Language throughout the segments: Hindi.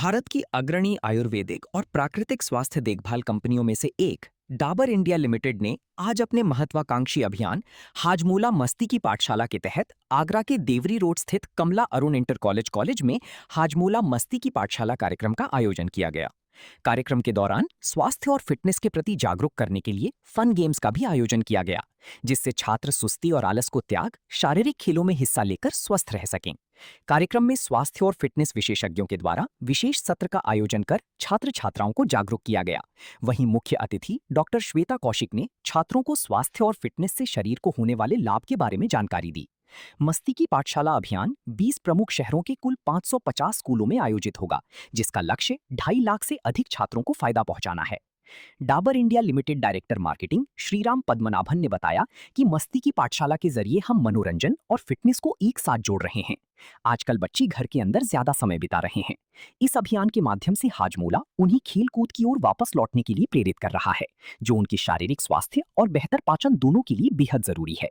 भारत की अग्रणी आयुर्वेदिक और प्राकृतिक स्वास्थ्य देखभाल कंपनियों में से एक डाबर इंडिया लिमिटेड ने आज अपने महत्वाकांक्षी अभियान हाजमोला मस्ती की पाठशाला के तहत आगरा के देवरी रोड स्थित कमला अरुण इंटर कॉलेज में हाजमोला मस्ती की पाठशाला कार्यक्रम का आयोजन किया गया। कार्यक्रम के दौरान स्वास्थ्य और फिटनेस के प्रति जागरूक करने के लिए फन गेम्स का भी आयोजन किया गया, जिससे छात्र सुस्ती और आलस को त्याग शारीरिक खेलों में हिस्सा लेकर स्वस्थ रह सकें। कार्यक्रम में स्वास्थ्य और फिटनेस विशेषज्ञों के द्वारा विशेष सत्र का आयोजन कर छात्र छात्राओं को जागरूक किया गया। वहीं मुख्य अतिथि डॉक्टर श्वेता कौशिक ने छात्रों को स्वास्थ्य और फिटनेस से शरीर को होने वाले लाभ के बारे में जानकारी दी। मस्ती की पाठशाला अभियान 20 प्रमुख शहरों के कुल 550 स्कूलों में आयोजित होगा, जिसका लक्ष्य 2.5 लाख से अधिक छात्रों को फायदा पहुंचाना है। Dabur India limited director marketing Shriram Padmanabhan ने बताया कि मस्ती की पाठशाला के जरिए हम मनोरंजन और फिटनेस को एक साथ जोड़ रहे हैं। आजकल बच्चे घर के अंदर ज्यादा समय बिता रहे हैं। इस अभियान के माध्यम से हाजमोला उन्हें खेल कूद की ओर वापस लौटने के लिए प्रेरित कर रहा है, जो उनकी शारीरिक स्वास्थ्य और बेहतर पाचन दोनों के लिए बेहद जरूरी है।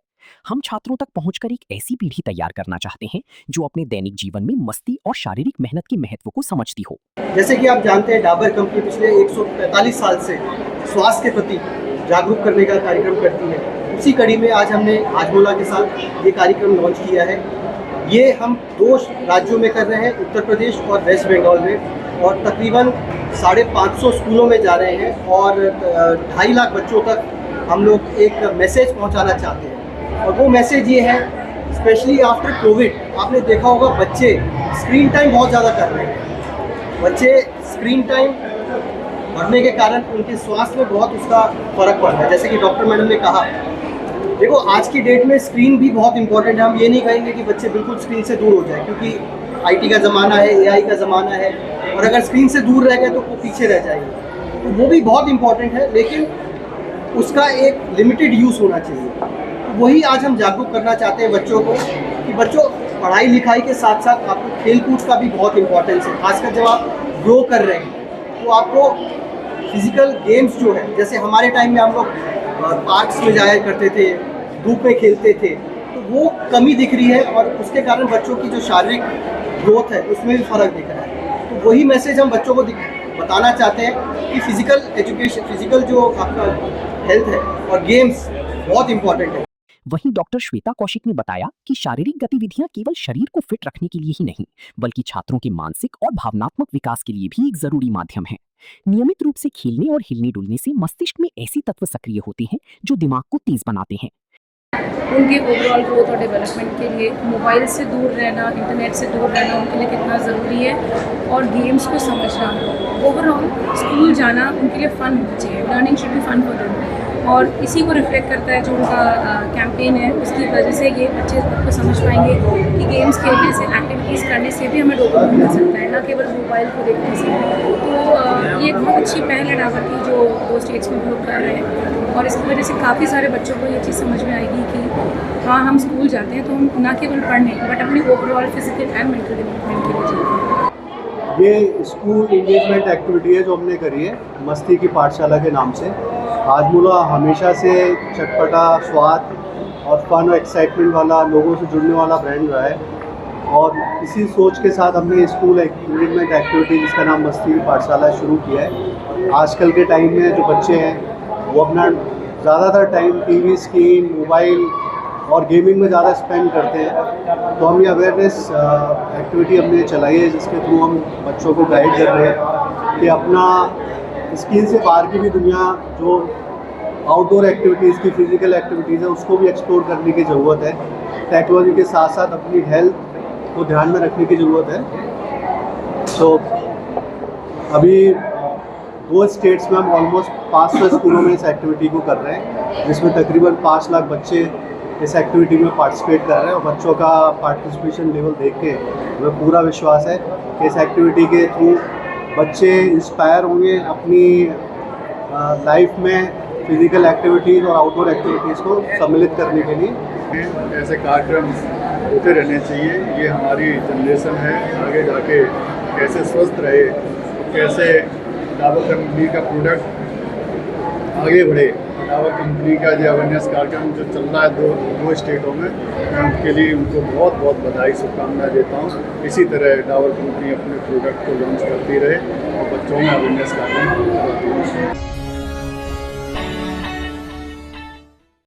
हम छात्रों तक पहुंचकर एक ऐसी पीढ़ी तैयार करना चाहते हैं जो अपने दैनिक जीवन में मस्ती और शारीरिक मेहनत के महत्व को समझती हो। जैसे कि आप जानते हैं, डाबर कंपनी पिछले 145 साल से स्वास्थ्य के प्रति जागरूक करने का कार्यक्रम करती है। उसी कड़ी में आज हमने हाजमोला के साथ ये कार्यक्रम लॉन्च किया है। ये हम 2 राज्यों में कर रहे हैं, उत्तर प्रदेश और वेस्ट बंगाल में, और तकरीबन 550 स्कूलों में जा रहे हैं और 2.5 लाख बच्चों तक हम लोग एक मैसेज पहुंचाना चाहते हैं। और वो मैसेज ये है, स्पेशली आफ्टर कोविड आपने देखा होगा बच्चे स्क्रीन टाइम बहुत ज़्यादा कर रहे हैं। बच्चे स्क्रीन टाइम बढ़ने के कारण उनके स्वास्थ्य में बहुत उसका फ़र्क पड़ रहा है। जैसे कि डॉक्टर मैडम ने कहा, देखो आज की डेट में स्क्रीन भी बहुत इंपॉर्टेंट है। हम ये नहीं कहेंगे कि बच्चे बिल्कुल स्क्रीन से दूर हो जाए, क्योंकि IT का ज़माना है, AI का ज़माना है, और अगर स्क्रीन से दूर रह गए तो वो पीछे रह जाएंगे। तो वो भी बहुत इंपॉर्टेंट है, लेकिन उसका एक लिमिटेड यूज़ होना चाहिए। वही आज हम जागरूक करना चाहते हैं बच्चों को कि बच्चों, पढ़ाई लिखाई के साथ साथ आपको खेल कूद का भी बहुत इंपॉर्टेंस है। खासकर जब आप ग्रो कर रहे हैं तो आपको फिजिकल गेम्स जो है, जैसे हमारे टाइम में हम लोग पार्क्स में जाया करते थे, धूप में खेलते थे, तो वो कमी दिख रही है और उसके कारण बच्चों की जो शारीरिक ग्रोथ है उसमें भी फ़र्क दिख रहा है। तो वही मैसेज हम बच्चों को बताना चाहते हैं कि फिजिकल एजुकेशन, फिजिकल जो आपका हेल्थ है और गेम्स बहुत इंपॉर्टेंट है। वहीं डॉक्टर श्वेता कौशिक ने बताया कि शारीरिक गतिविधियां केवल शरीर को फिट रखने के लिए ही नहीं, बल्कि छात्रों के मानसिक और भावनात्मक विकास के लिए भी एक जरूरी माध्यम है। नियमित रूप से खेलने और हिलने डुलने से मस्तिष्क में ऐसे तत्व सक्रिय होते हैं जो दिमाग को तेज बनाते हैं। उनके ओवरऑल ग्रोथ और डेवलपमेंट के लिए मोबाइल से दूर रहना, इंटरनेट से दूर रहना उनके लिए कितना ज़रूरी है, और गेम्स को समझना। ओवरऑल स्कूल जाना उनके लिए फ़न होना चाहिए। Learning should be fun for them, और इसी को रिफ्लेक्ट करता है जो उनका कैंपेन है। उसकी वजह से ये बच्चे को समझ पाएंगे कि गेम्स खेलने से, एक्टिविटीज़ करने से भी हमें डोपामाइन मिल सकता है, ना केवल मोबाइल को देखने से। तो ये बहुत अच्छी पहल है डाबर की जो 2 स्टेट्स में हम लोग कर रहे हैं, और इसकी वजह से काफ़ी सारे बच्चों को ये चीज़ समझ में आएगी कि हाँ, हम स्कूल जाते हैं तो हम ना केवल पढ़ने बट अपनी overall physical and mental development के लिए जाते हैं। ये स्कूल इंगेजमेंट एक्टिविटी है जो हमने करी है मस्ती की पाठशाला के नाम से। हाजमोला हमेशा से चटपटा स्वाद और फन और एक्साइटमेंट वाला, लोगों से जुड़ने वाला ब्रांड रहा है, और इसी सोच के साथ हमने स्कूल इंगेजमेंट एक्टिविटी जिसका नाम मस्ती की पाठशाला शुरू किया है। आजकल के टाइम में जो बच्चे हैं वो अपना ज़्यादातर टाइम टीवी स्क्रीन, मोबाइल और गेमिंग में ज़्यादा स्पेंड करते हैं। तो हम ये अवेयरनेस एक्टिविटी हमने चलाई है, जिसके थ्रू हम बच्चों को गाइड कर रहे हैं कि अपना स्क्रीन से बाहर की भी दुनिया, जो आउटडोर एक्टिविटीज़ की फिजिकल एक्टिविटीज़ है, उसको भी एक्सप्लोर करने की ज़रूरत है। टेक्नोलॉजी के साथ साथ अपनी हेल्थ को ध्यान में रखने की ज़रूरत है। तो अभी 2 स्टेट्स में हम ऑलमोस्ट 500 स्कूलों में इस एक्टिविटी को कर रहे हैं, जिसमें तकरीबन 5 लाख बच्चे इस एक्टिविटी में पार्टिसिपेट कर रहे हैं। और बच्चों का पार्टिसिपेशन लेवल देख के हमें पूरा विश्वास है कि इस एक्टिविटी के थ्रू बच्चे इंस्पायर होंगे अपनी लाइफ में फिजिकल एक्टिविटीज़ और आउटडोर एक्टिविटीज़ को सम्मिलित करने के लिए। ऐसे कार्यक्रम होते रहने चाहिए। ये हमारी जनरेशन है, आगे जाके कैसे स्वस्थ रहे, कैसे डाबर कंपनी का प्रोडक्ट आगे बढ़े। डाबर कंपनी का जो अवेयरनेस कार्यक्रम जो चल रहा है दो स्टेटों में, मैं उनके लिए उनको बहुत बहुत बधाई शुभकामनाएं देता हूँ। इसी तरह डाबर कंपनी अपने प्रोडक्ट को लॉन्च करती रहे और बच्चों में अवेयरनेस कार्यक्रम